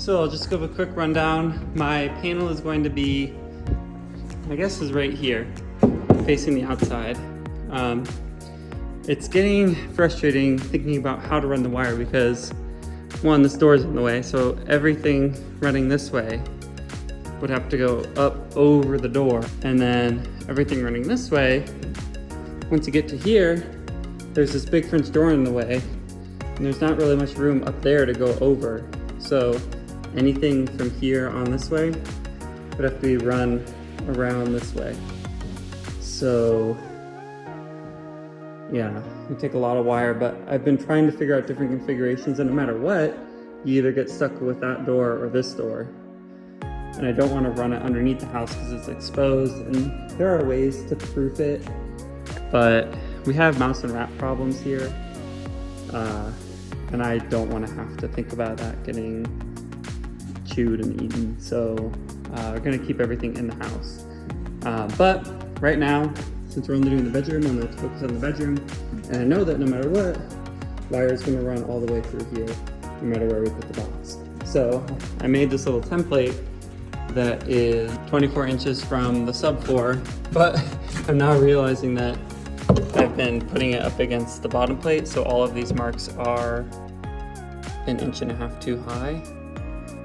So I'll just give a quick rundown. My panel is going to be, I guess, is right here, facing the outside. It's getting frustrating thinking about how to run the wire because, one, this door is in the way, so everything running this way would have to go up over the door, and then everything running this way, once you get to here, there's this big French door in the way, and there's not really much room up there to go over. So anything from here on this way would have to be run around this way. So yeah, it would take a lot of wire, but I've been trying to figure out different configurations, and no matter what, you either get stuck with that door or this door. And I don't want to run it underneath the house because it's exposed, and there are ways to proof it, but we have mouse and rat problems here, and I don't want to have to think about that getting chewed and eaten, so we're going to keep everything in the house. But right now, since we're only doing the bedroom, I'm going to focus on the bedroom, and I know that no matter what, wire is going to run all the way through here, no matter where we put the box. So I made this little template that is 24 inches from the subfloor, but I'm now realizing that I've been putting it up against the bottom plate, so all of these marks are 1.5 inches too high.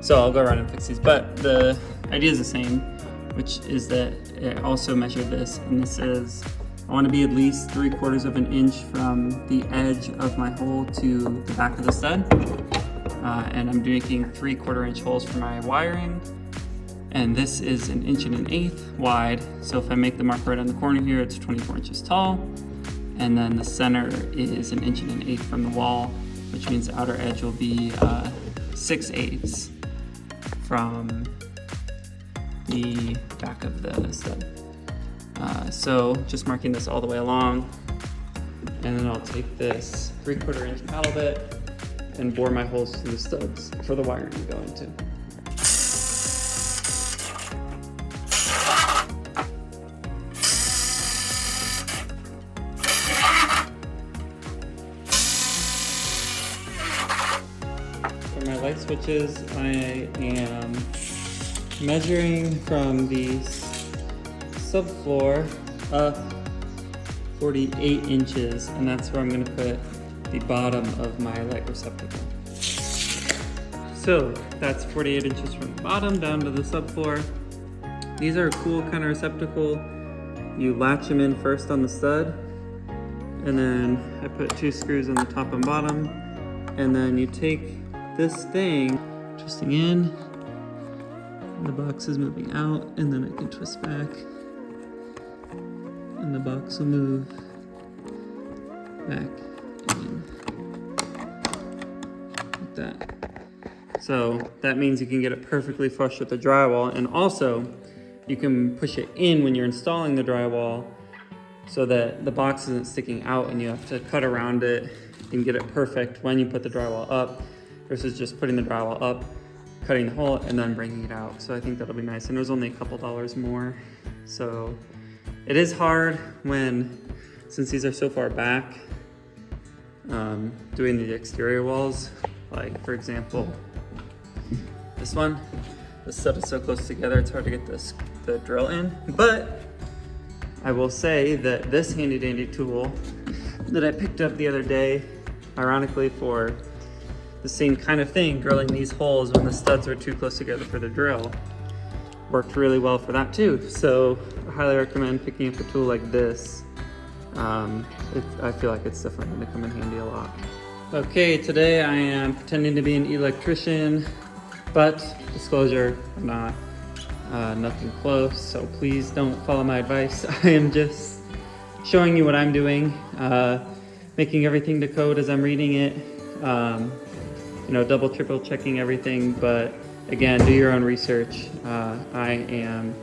So I'll go around and fix these, but the idea is the same, which is that I also measured this, and this is, I want to be at least 3/4 of an inch from the edge of my hole to the back of the stud. And I'm making 3/4 inch holes for my wiring. And this is 1 1/8 inches wide. So if I make the mark right on the corner here, it's 24 inches tall. And then the center is 1 1/8 inches from the wall, which means the outer edge will be 6/8 from the back of the stud. So just marking this all the way along. And then I'll take this 3/4 inch paddle bit and bore my holes through the studs for the wiring to go into. For my light switches, I am measuring from the subfloor up 48 inches, and that's where I'm going to put the bottom of my light receptacle. So that's 48 inches from the bottom down to the subfloor. These are a cool kind of receptacle. You latch them in first on the stud, and then I put 2 screws on the top and bottom, and then you take this thing, twisting in, and the box is moving out, and then it can twist back, and the box will move back in, like that. So that means you can get it perfectly flush with the drywall, and also you can push it in when you're installing the drywall so that the box isn't sticking out and you have to cut around it and get it perfect when you put the drywall up, versus just putting the drywall up, cutting the hole, and then bringing it out. So I think that'll be nice. And it was only a couple dollars more. So it is hard since these are so far back, doing the exterior walls. Like, for example, this one, the stud is so close together, it's hard to get the drill in. But I will say that this handy dandy tool that I picked up the other day, ironically for the same kind of thing, drilling these holes when the studs were too close together for the drill, worked really well for that too. So I highly recommend picking up a tool like this. I feel like it's definitely going to come in handy a lot. Okay, today I am pretending to be an electrician, but disclosure, I'm not. Nothing close, so please don't follow my advice. I am just showing you what I'm doing, making everything to code as I'm reading it, double, triple checking everything, but again, do your own research. I am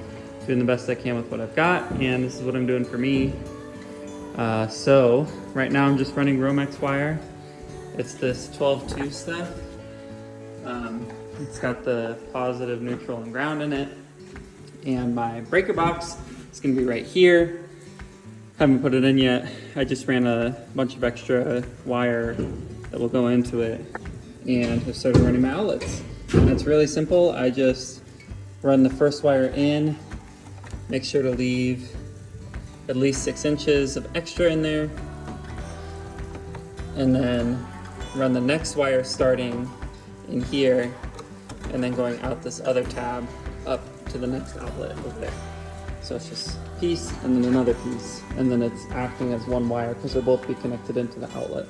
doing the best I can with what I've got, and this is what I'm doing for me. So right now I'm just running Romex wire. It's this 12-2 stuff. It's got the positive, neutral, and ground in it. And my breaker box is gonna be right here. Haven't put it in yet. I just ran a bunch of extra wire that will go into it and have started running my outlets. And it's really simple. I just run the first wire in, make sure to leave at least 6 inches of extra in there, and then run the next wire starting in here and then going out this other tab up to the next outlet over there. So it's just a piece and then another piece, and then it's acting as one wire because they'll both be connected into the outlet.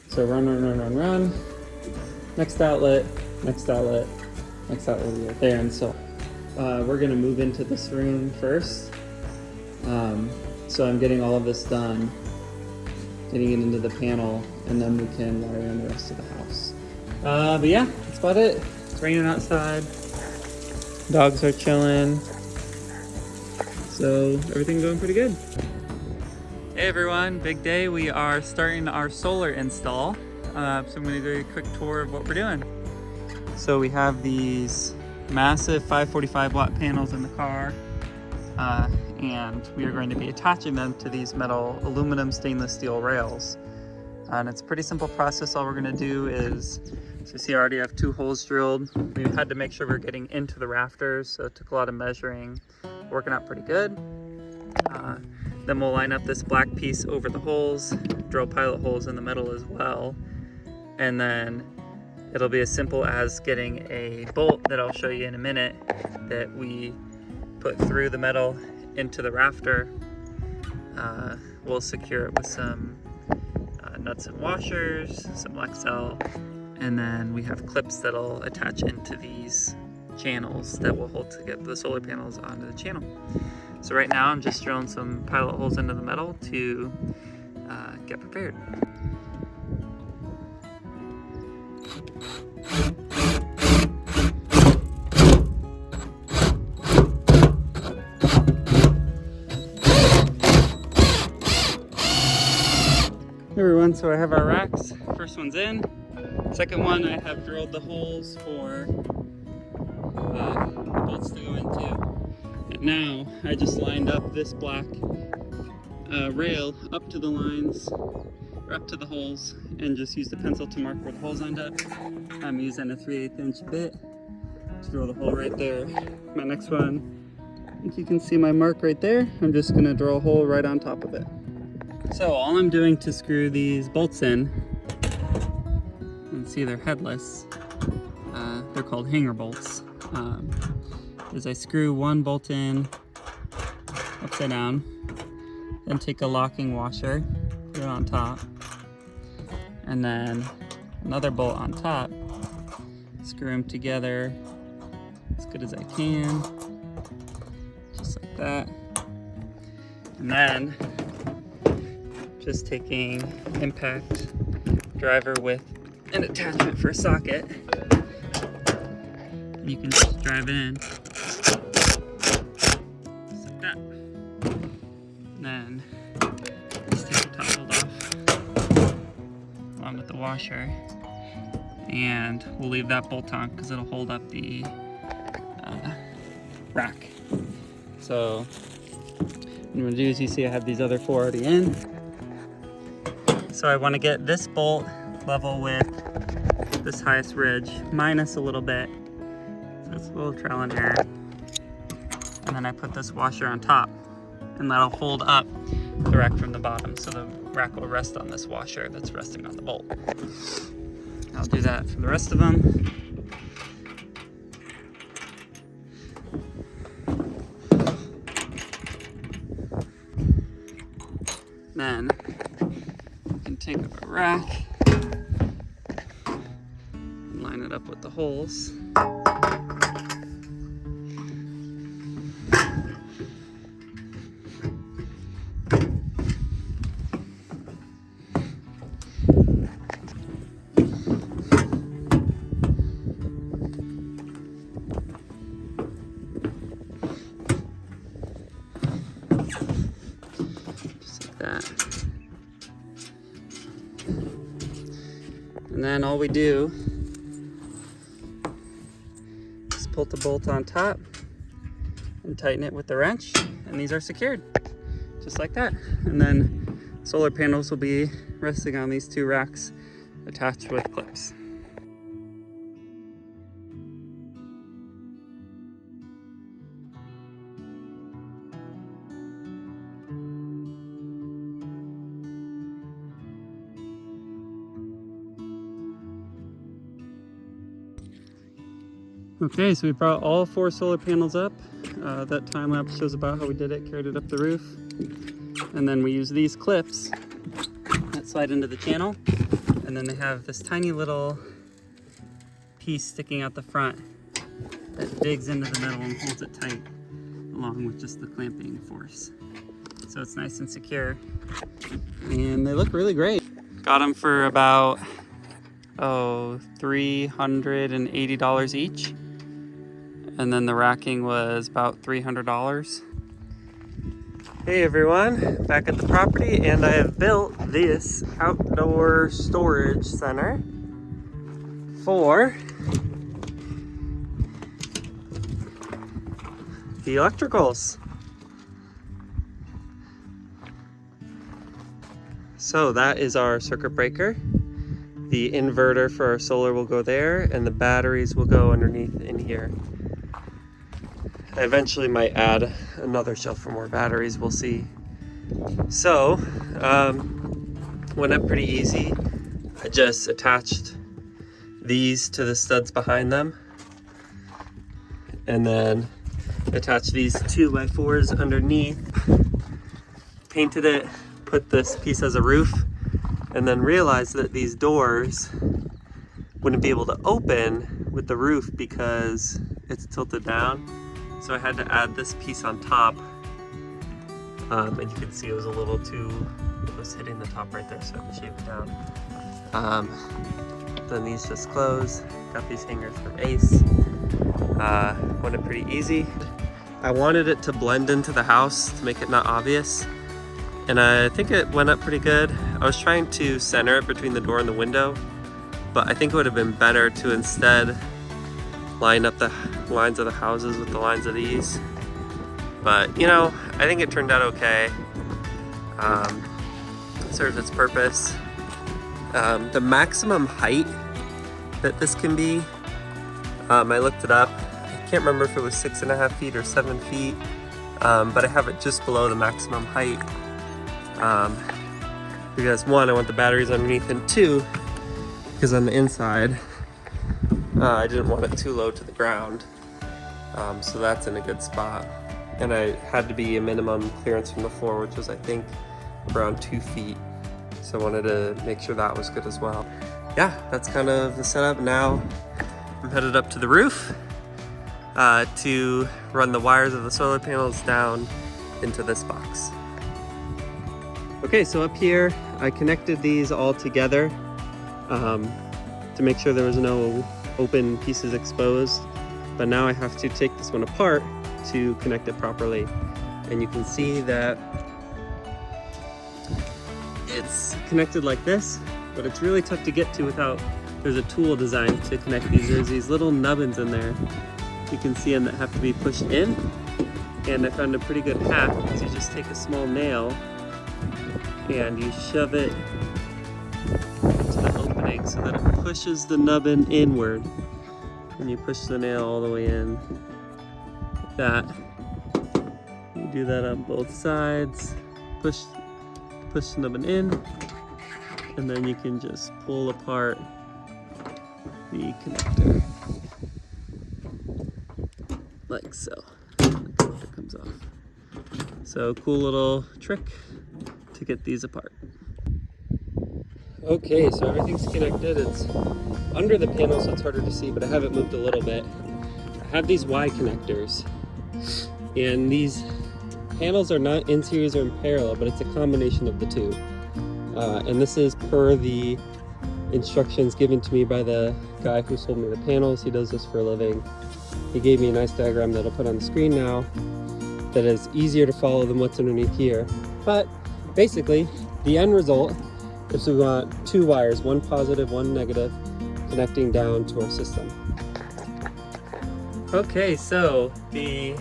So run, run, run, run, run, next outlet, next outlet, next outlet right there. And so we're gonna move into this room first. So I'm getting all of this done, getting it into the panel, and then we can wire in the rest of the house. But yeah, that's about it. It's raining outside. Dogs are chilling. So everything going pretty good. Hey everyone, big day. We are starting our solar install. So I'm gonna do a quick tour of what we're doing. So we have these massive 545 watt panels in the car. And we are going to be attaching them to these metal aluminum stainless steel rails. And it's a pretty simple process. All we're going to do is, so you see I already have 2 holes drilled. We had to make sure we're getting into the rafters, so it took a lot of measuring. Working out pretty good. Then we'll line up this black piece over the holes, drill pilot holes in the middle as well. And then it'll be as simple as getting a bolt that I'll show you in a minute that we put through the metal into the rafter. We'll secure it with some nuts and washers, some Lexel, and then we have clips that'll attach into these channels that will hold to get the solar panels onto the channel. So right now I'm just drilling some pilot holes into the metal to get prepared. Hey everyone, so I have our racks. First one's in. Second one, I have drilled the holes for the bolts to go into. And now I just lined up this black rail up to the lines, or up to the holes, and just used a pencil to mark where the holes end up. I'm using a 3/8 inch bit to drill the hole right there. My next one, I think you can see my mark right there. I'm just gonna drill a hole right on top of it. So all I'm doing to screw these bolts in, you can see they're headless, they're called hanger bolts, is I screw one bolt in upside down, then take a locking washer, put it on top, and then another bolt on top, screw them together as good as I can, just like that, and then just taking impact driver with an attachment for a socket. And you can just drive it in. Just like that. And then just take the top hold off along with the washer. And we'll leave that bolt on because it'll hold up the rack. So what I'm gonna do is, you see I have these other 4 already in. So I want to get this bolt level with this highest ridge, minus a little bit. So it's a little trial and error. And then I put this washer on top, and that'll hold up the rack from the bottom, so the rack will rest on this washer that's resting on the bolt. I'll do that for the rest of them. Then take up a rack and line it up with the holes. Just like that. And then all we do is pull the bolt on top and tighten it with the wrench, and these are secured, just like that. And then solar panels will be resting on these 2 racks attached with clips. Okay, so we brought all 4 solar panels up. That time lapse shows about how we did it, carried it up the roof. And then we use these clips that slide into the channel. And then they have this tiny little piece sticking out the front that digs into the metal and holds it tight, along with just the clamping force. So it's nice and secure. And they look really great. Got them for about, $380 each. And then the racking was about $300. Hey everyone, back at the property, and I have built this outdoor storage center for the electricals. So that is our circuit breaker. The inverter for our solar will go there, and the batteries will go underneath in here. I eventually might add another shelf for more batteries, we'll see. So, went up pretty easy. I just attached these to the studs behind them, and then attached these 2x4s underneath, painted it, put this piece as a roof, and then realized that these doors wouldn't be able to open with the roof because it's tilted down. So I had to add this piece on top, and you can see it was a little too, it was hitting the top right there, so I had to shave it down. Then these just close. Got these hangers from Ace. Went it pretty easy. I wanted it to blend into the house to make it not obvious, and I think it went up pretty good. I was trying to center it between the door and the window, but I think it would have been better to instead line up the lines of the houses with the lines of these. But you know, I think it turned out okay. Serves its purpose. The maximum height that this can be, I looked it up. I can't remember if it was 6.5 feet or 7 feet, but I have it just below the maximum height. Because 1, I want the batteries underneath, and 2, because on the inside, I didn't want it too low to the ground. So that's in a good spot. And I had to be a minimum clearance from the floor, which was I think around 2 feet. So I wanted to make sure that was good as well. Yeah, that's kind of the setup. Now I'm headed up to the roof to run the wires of the solar panels down into this box. Okay, so up here I connected these all together to make sure there was no open pieces exposed, but now I have to take this one apart to connect it properly. And you can see that it's connected like this, but it's really tough to get to without, there's a tool designed to connect these. There's these little nubbins in there, you can see them, that have to be pushed in. And I found a pretty good hack, because you just take a small nail and you shove it into the opening so that it pushes the nubbin inward. And you push the nail all the way in like that. You do that on both sides. Push the nubbin in, and then you can just pull apart the connector like so. The connector comes off. So cool little trick to get these apart. Okay, so everything's connected. It's under the panel, so it's harder to see, but I have it moved a little bit. I have these Y connectors, and these panels are not in series or in parallel, but it's a combination of the two. And this is per the instructions given to me by the guy who sold me the panels. He does this for a living. He gave me a nice diagram that I'll put on the screen now that is easier to follow than what's underneath here. But basically, the end result is we want 2 wires, one positive, one negative, connecting down to our system. Okay, so the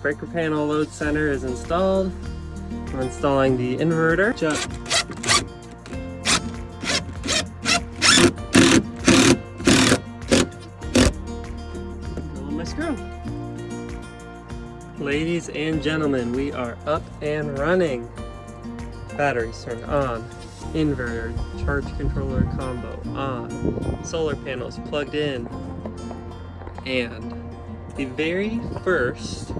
breaker panel load center is installed. We're installing the inverter. My screw. Ladies and gentlemen, we are up and running. Batteries turned on. Inverter, charge controller combo on. Solar panels plugged in. And the very first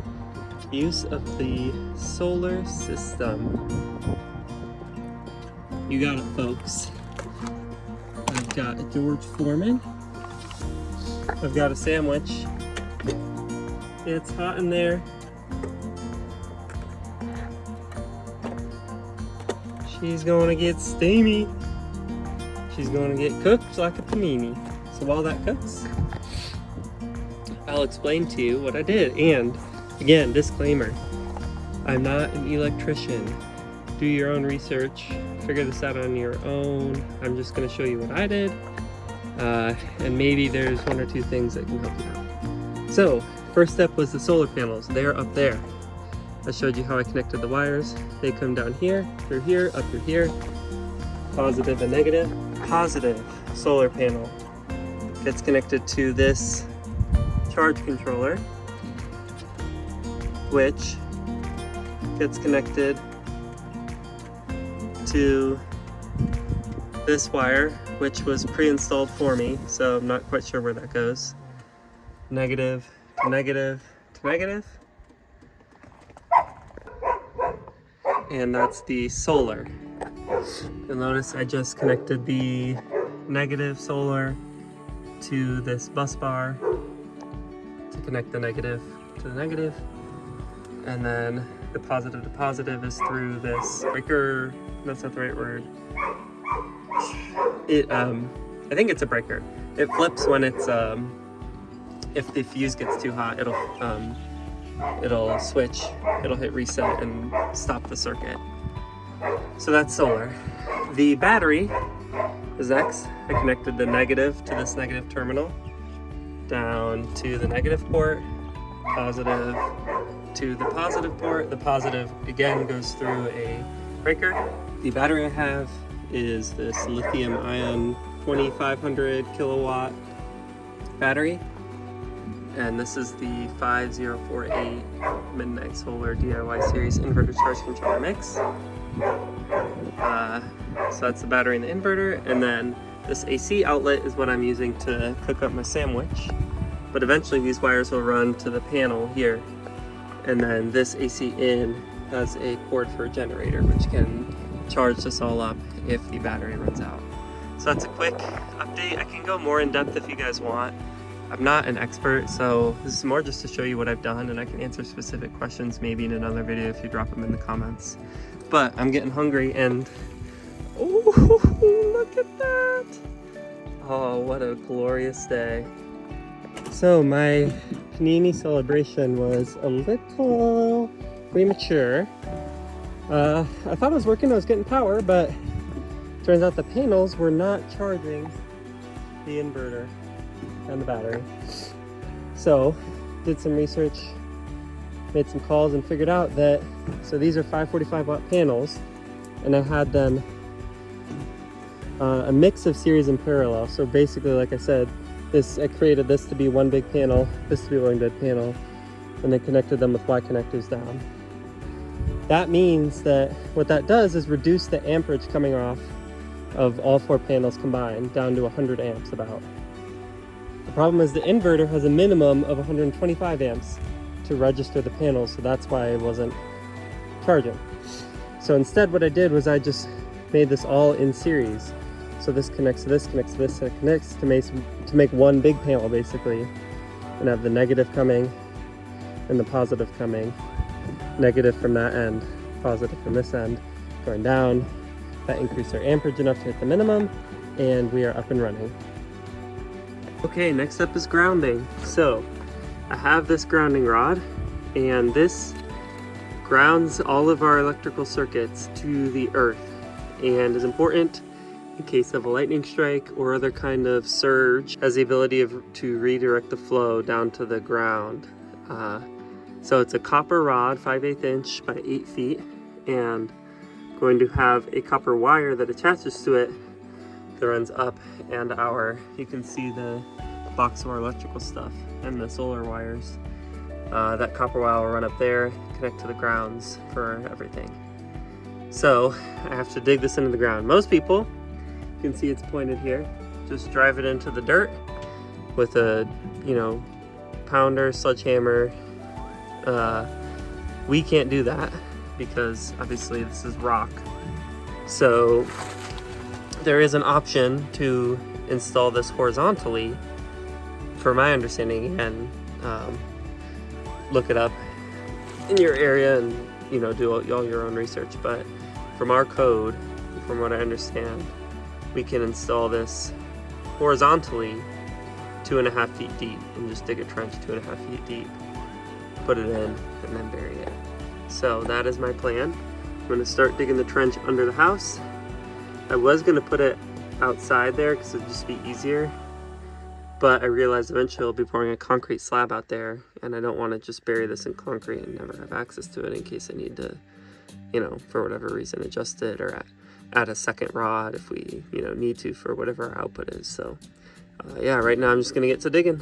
use of the solar system. You got it, folks. I've got a George Foreman. I've got a sandwich. It's hot in there. She's gonna get steamy. She's gonna get cooked like a panini. So while that cooks, I'll explain to you what I did. And again, disclaimer, I'm not an electrician. Do your own research, figure this out on your own. I'm just gonna show you what I did. And maybe there's one or two things that can help you out. So, first step was the solar panels. They're up there. I showed you how I connected the wires. They come down here, through here, up through here. Positive and negative. Positive solar panel gets connected to this charge controller, which gets connected to this wire, which was pre-installed for me, so I'm not quite sure where that goes. Negative to negative to negative. And that's the solar. You'll notice I just connected the negative solar to this bus bar to connect the negative to the negative. And then the positive to positive is through this breaker. That's not the right word. I think it's a breaker. It flips when it's, if the fuse gets too hot, it'll switch, it'll hit reset and stop the circuit. So that's solar. The battery is next. I connected the negative to this negative terminal, down to the negative port, positive to the positive port. The positive again goes through a breaker. The battery I have is this lithium ion 2500 kilowatt battery. And this is the 5048 Midnight Solar DIY Series Inverter Charge Controller Mix. So that's the battery and the inverter, and then this AC outlet is what I'm using to cook up my sandwich. But eventually these wires will run to the panel here, and then this AC in has a cord for a generator, which can charge this all up if the battery runs out. So that's a quick update. I can go more in depth if you guys want. I'm not an expert, so this is more just to show you what I've done, and I can answer specific questions maybe in another video if you drop them in the comments. But I'm getting hungry, and oh, look at that! Oh, what a glorious day. So my panini celebration was a little premature. I thought it was working, I was getting power, but turns out the panels were not charging the inverter and the battery. So did some research, made some calls, and figured out that, so these are 545 watt panels, and I had them a mix of series and parallel. So basically, like I said, I created this to be one big panel, this to be one big panel, and then connected them with Y connectors down. That means that what that does is reduce the amperage coming off of all four panels combined down to 100 amps about. The problem is the inverter has a minimum of 125 amps to register the panels, so that's why it wasn't charging. So instead what I did was I just made this all in series. So this connects to this, connects to this, and it connects to make one big panel basically, and have the negative coming and the positive coming. Negative from that end, positive from this end, going down. That increased our amperage enough to hit the minimum, and we are up and running. Okay, next up is grounding. So I have this grounding rod, and this grounds all of our electrical circuits to the earth, and is important in case of a lightning strike or other kind of surge. Has the ability to redirect the flow down to the ground. So it's a copper rod, 5/8 inch by 8 feet, and going to have a copper wire that attaches to it that runs up, and you can see the box of our electrical stuff and the solar wires. That copper wire will run up there, connect to the grounds for everything. So I have to dig this into the ground. Most people, you can see it's pointed here, just drive it into the dirt with a, pounder, sledgehammer. We can't do that because obviously this is rock. So there is an option to install this horizontally, for my understanding, and look it up in your area and, you know, do all your own research. But from our code, from what I understand, we can install this horizontally 2.5 feet deep and just dig a trench 2.5 feet deep, put it in, and then bury it. So that is my plan. I'm gonna start digging the trench under the house. I was gonna put it outside there because it'd just be easier, but I realized eventually I'll be pouring a concrete slab out there, and I don't want to just bury this in concrete and never have access to it in case I need to, you know, for whatever reason, adjust it or add a second rod if we, you know, need to for whatever our output is. So yeah, right now I'm just gonna get to digging.